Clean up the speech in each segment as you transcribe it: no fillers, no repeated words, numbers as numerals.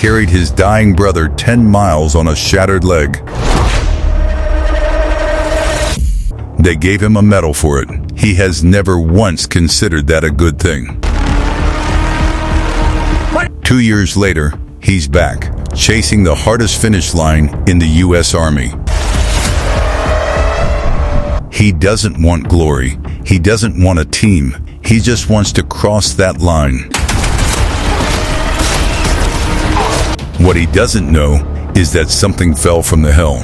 carried his dying brother 10 miles on a shattered leg. They gave him a medal for it. He has never once considered that a good thing. 2 years later, he's back, chasing the hardest finish line in the U.S. Army. He doesn't want glory. He doesn't want a team. He just wants to cross that line. What he doesn't know is that something fell from the hell.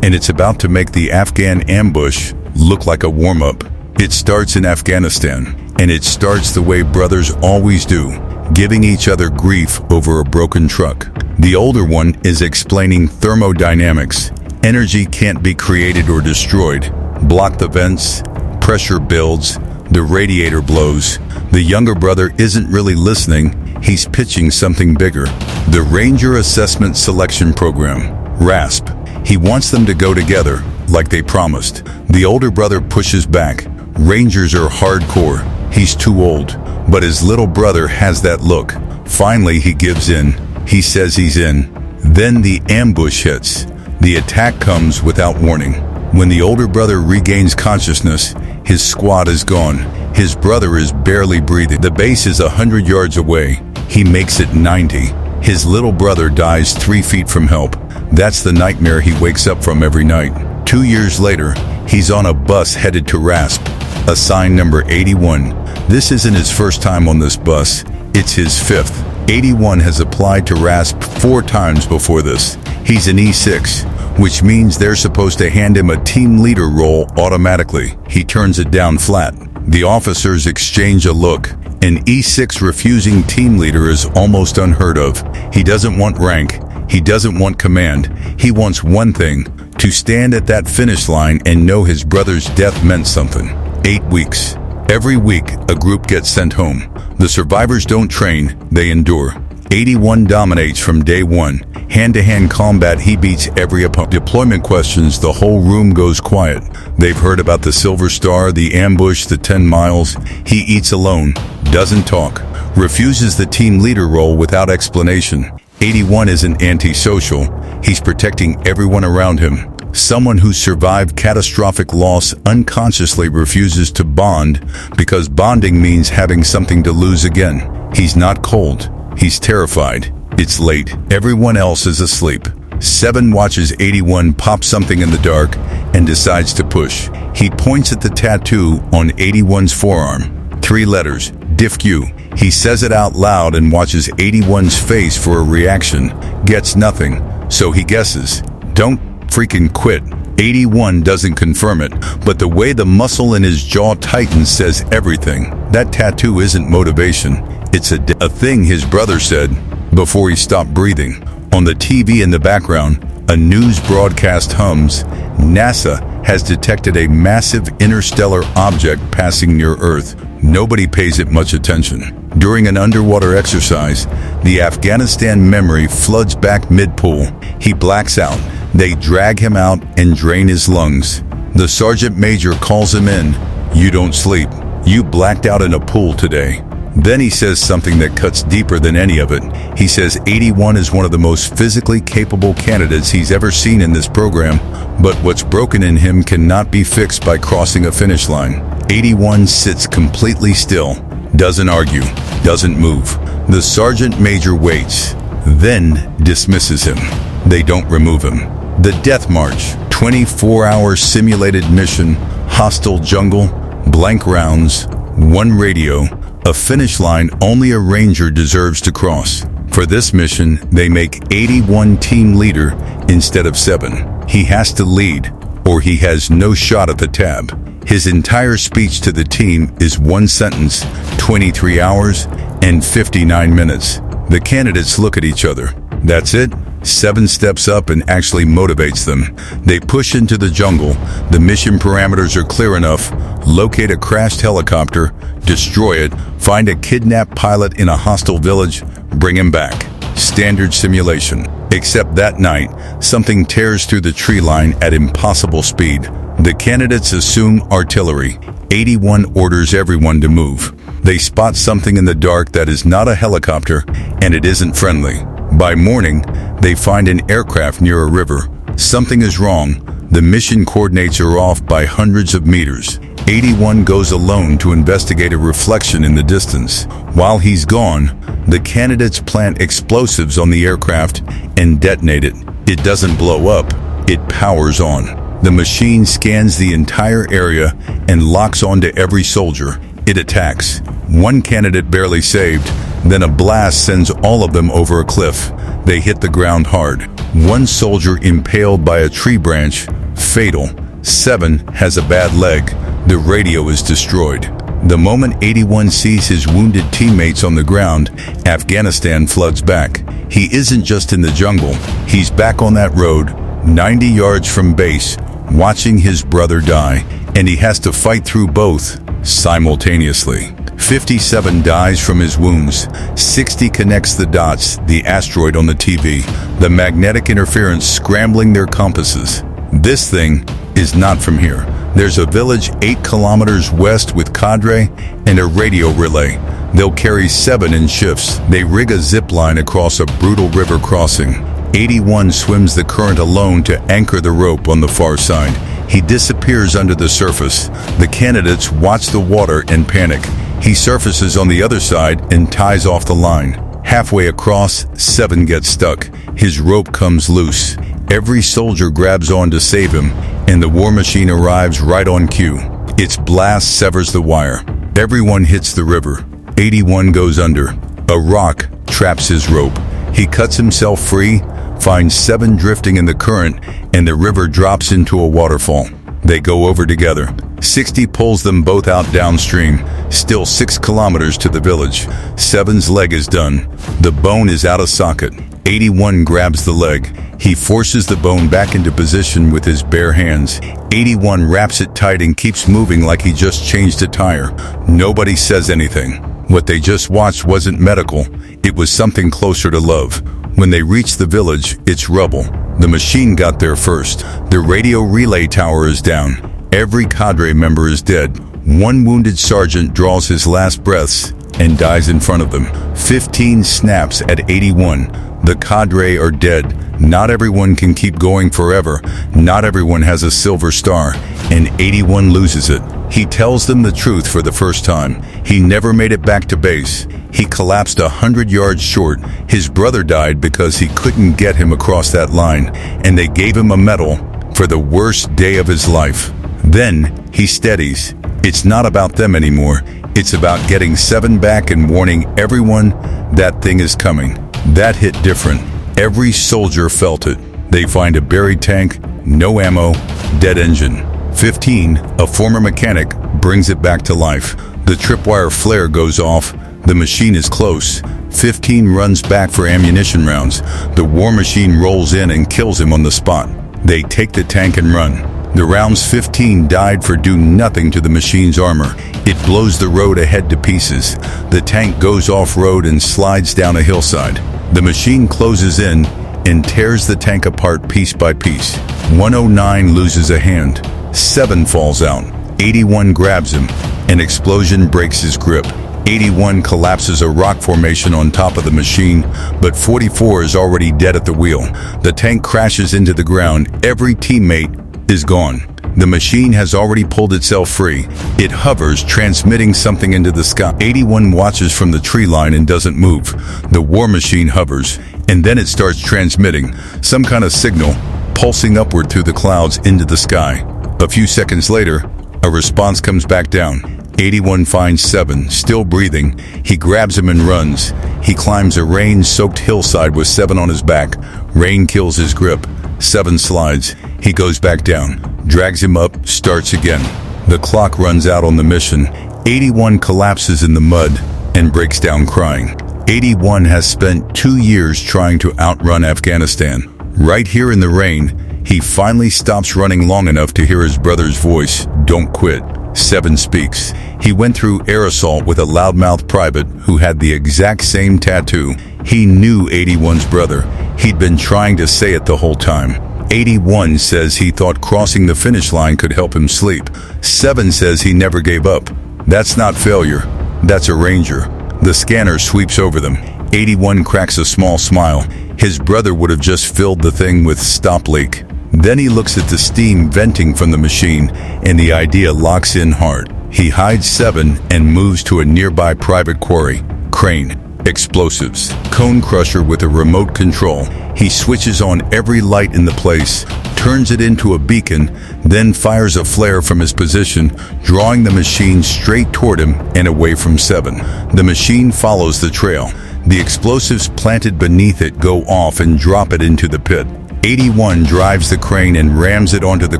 And it's about to make the Afghan ambush look like a warm-up. It starts in Afghanistan, and it starts the way brothers always do, giving each other grief over a broken truck. The older one is explaining thermodynamics. Energy can't be created or destroyed. Block the vents, pressure builds, the radiator blows. The younger brother isn't really listening, he's pitching something bigger. The Ranger Assessment Selection Program, RASP. He wants them to go together, like they promised. The older brother pushes back. Rangers are hardcore. He's too old. But his little brother has that look. Finally, he gives in. He says he's in. Then the ambush hits. The attack comes without warning. When the older brother regains consciousness, his squad is gone. His brother is barely breathing. The base is 100 yards away. He makes it 90. His little brother dies 3 feet from help. That's the nightmare he wakes up from every night. 2 years later, he's on a bus headed to RASP, assigned number 81. This isn't his first time on this bus, it's his 5th. 81 has applied to RASP 4 times before this. He's an E6, which means they're supposed to hand him a team leader role automatically. He turns it down flat. The officers exchange a look. An E6 refusing team leader is almost unheard of. He doesn't want rank. He doesn't want command. He wants one thing, to stand at that finish line and know his brother's death meant something. 8 weeks. Every week, a group gets sent home. The survivors don't train, they endure. 81 dominates from day one. Hand-to-hand combat, he beats every opponent. Deployment questions, the whole room goes quiet. They've heard about the Silver Star, the ambush, the 10 miles. He eats alone, doesn't talk, refuses the team leader role without explanation. 81 isn't antisocial. He's protecting everyone around him. Someone who survived catastrophic loss unconsciously refuses to bond because bonding means having something to lose again. He's not cold. He's terrified. It's late. Everyone else is asleep. 7 watches 81 pop something in the dark and decides to push. He points at the tattoo on 81's forearm. 3 letters, DFQ. He says it out loud and watches 81's face for a reaction. Gets nothing, so he guesses. Don't freaking quit. 81 doesn't confirm it, but the way the muscle in his jaw tightens says everything. That tattoo isn't motivation. It's a thing his brother said before he stopped breathing. On the TV in the background, a news broadcast hums. NASA has detected a massive interstellar object passing near Earth. Nobody pays it much attention. During an underwater exercise, the Afghanistan memory floods back mid-pool. He blacks out. They drag him out and drain his lungs. The sergeant major calls him in. You don't sleep. You blacked out in a pool today. Then he says something that cuts deeper than any of it. He says 81 is one of the most physically capable candidates he's ever seen in this program, but what's broken in him cannot be fixed by crossing a finish line. 81 sits completely still, doesn't argue, doesn't move. The sergeant major waits, then dismisses him. They don't remove him. The Death March, 24-hour simulated mission, hostile jungle, blank rounds, 1 radio, a finish line only a ranger deserves to cross. For this mission, they make 81 team leader instead of 7. He has to lead, or he has no shot at the tab. His entire speech to the team is 1 sentence, 23 hours, and 59 minutes. The candidates look at each other. That's it? 7 steps up and actually motivates them. They push into the jungle. The mission parameters are clear enough. Locate a crashed helicopter, destroy it, find a kidnapped pilot in a hostile village, bring him back. Standard simulation. Except that night, something tears through the tree line at impossible speed. The candidates assume artillery. 81 orders everyone to move. They spot something in the dark that is not a helicopter, and it isn't friendly. By morning, they find an aircraft near a river. Something is wrong. The mission coordinates are off by hundreds of meters. 81 goes alone to investigate a reflection in the distance. While he's gone, the candidates plant explosives on the aircraft and detonate it. It doesn't blow up, it powers on. The machine scans the entire area and locks onto every soldier. It attacks. One candidate barely saved, then a blast sends all of them over a cliff. They hit the ground hard. One soldier impaled by a tree branch, fatal. 7 has a bad leg. The radio is destroyed. The moment 81 sees his wounded teammates on the ground, Afghanistan floods back. He isn't just in the jungle, he's back on that road, 90 yards from base, watching his brother die, and he has to fight through both simultaneously. 57 dies from his wounds. 60 connects the dots, the asteroid on the TV, the magnetic interference scrambling their compasses. This thing is not from here. There's a village 8 kilometers west with cadre and a radio relay. They'll carry 7 in shifts. They rig a zip line across a brutal river crossing. 81 swims the current alone to anchor the rope on the far side. He disappears under the surface. The candidates watch the water and panic. He surfaces on the other side and ties off the line. Halfway across, 7 gets stuck. His rope comes loose. Every soldier grabs on to save him, and the war machine arrives right on cue. Its blast severs the wire. Everyone hits the river. 81 goes under. A rock traps his rope. He cuts himself free, finds 7 drifting in the current, and the river drops into a waterfall. They go over together. 60 pulls them both out downstream, still 6 kilometers to the village. 7's leg is done. The bone is out of socket. 81 grabs the leg. He forces the bone back into position with his bare hands. 81 wraps it tight and keeps moving like he just changed a tire. Nobody says anything. What they just watched wasn't medical. It was something closer to love. When they reach the village, it's rubble. The machine got there first. The radio relay tower is down. Every cadre member is dead. One wounded sergeant draws his last breaths and dies in front of them. 15 snaps at 81. The cadre are dead. Not everyone can keep going forever. Not everyone has a silver star. And 81 loses it. He tells them the truth for the first time. He never made it back to base. He collapsed 100 yards short. His brother died because he couldn't get him across that line, and they gave him a medal for the worst day of his life. Then he steadies. It's not about them anymore. It's about getting 7 back and warning everyone that thing is coming. That hit different. Every soldier felt it. They find a buried tank, no ammo, dead engine. 15, a former mechanic, brings it back to life. The tripwire flare goes off. The machine is close. 15 runs back for ammunition rounds. The war machine rolls in and kills him on the spot. They take the tank and run. The rounds 15 died for do nothing to the machine's armor. It blows the road ahead to pieces. The tank goes off-road and slides down a hillside. The machine closes in and tears the tank apart piece by piece. 109 loses a hand. 7 falls out. 81 grabs him. An explosion breaks his grip. 81 collapses a rock formation on top of the machine, but 44 is already dead at the wheel. The tank crashes into the ground. Every teammate is gone. The machine has already pulled itself free. It hovers, transmitting something into the sky. 81 watches from the tree line and doesn't move. The war machine hovers, and then it starts transmitting some kind of signal, pulsing upward through the clouds into the sky. A few seconds later, a response comes back down. 81 finds 7, still breathing. He grabs him and runs. He climbs a rain-soaked hillside with 7 on his back. Rain kills his grip. 7 slides. He goes back down, drags him up, starts again. The clock runs out on the mission. 81 collapses in the mud and breaks down crying. 81 has spent 2 years trying to outrun Afghanistan. Right here in the rain, he finally stops running long enough to hear his brother's voice, "Don't quit." 7 speaks. He went through air assault with a loudmouth private who had the exact same tattoo. He knew 81's brother. He'd been trying to say it the whole time. 81 says he thought crossing the finish line could help him sleep. 7 says he never gave up. That's not failure. That's a Ranger. The scanner sweeps over them. 81 cracks a small smile. His brother would have just filled the thing with stop leak. Then he looks at the steam venting from the machine, and the idea locks in hard. He hides 7 and moves to a nearby private quarry. Crane. Explosives. Cone crusher with a remote control. He switches on every light in the place, turns it into a beacon, then fires a flare from his position, drawing the machine straight toward him and away from 7. The machine follows the trail. The explosives planted beneath it go off and drop it into the pit. 81 drives the crane and rams it onto the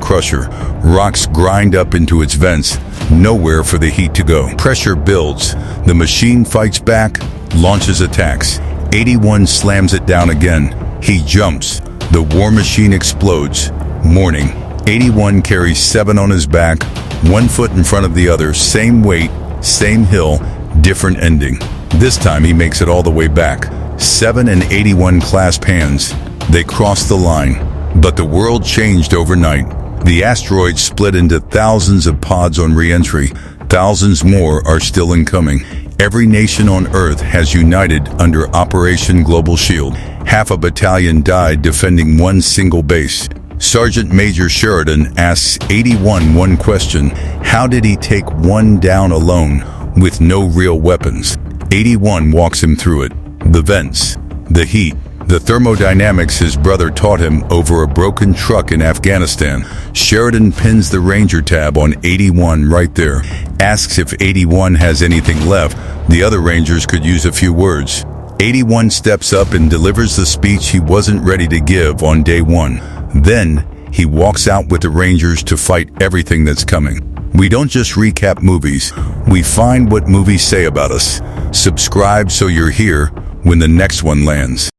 crusher. Rocks grind up into its vents. Nowhere for the heat to go. Pressure builds. The machine fights back, launches attacks. 81 slams it down again. He jumps. The war machine explodes. Morning. 81 carries 7 on his back, 1 foot in front of the other, same weight, same hill, different ending. This time he makes it all the way back. 7 and 81 clasp hands. They cross the line. But the world changed overnight. The asteroid split into thousands of pods on re-entry. Thousands more are still incoming. Every nation on Earth has united under Operation Global Shield. Half a battalion died defending one single base. Sergeant Major Sheridan asks 81 one question: how did he take one down alone with no real weapons? 81 walks him through it. The vents, the heat, the thermodynamics his brother taught him over a broken truck in Afghanistan. Sheridan pins the Ranger tab on 81 right there, asks if 81 has anything left. The other Rangers could use a few words. 81 steps up and delivers the speech he wasn't ready to give on day 1. Then, he walks out with the Rangers to fight everything that's coming. We don't just recap movies, we find what movies say about us. Subscribe so you're here when the next one lands.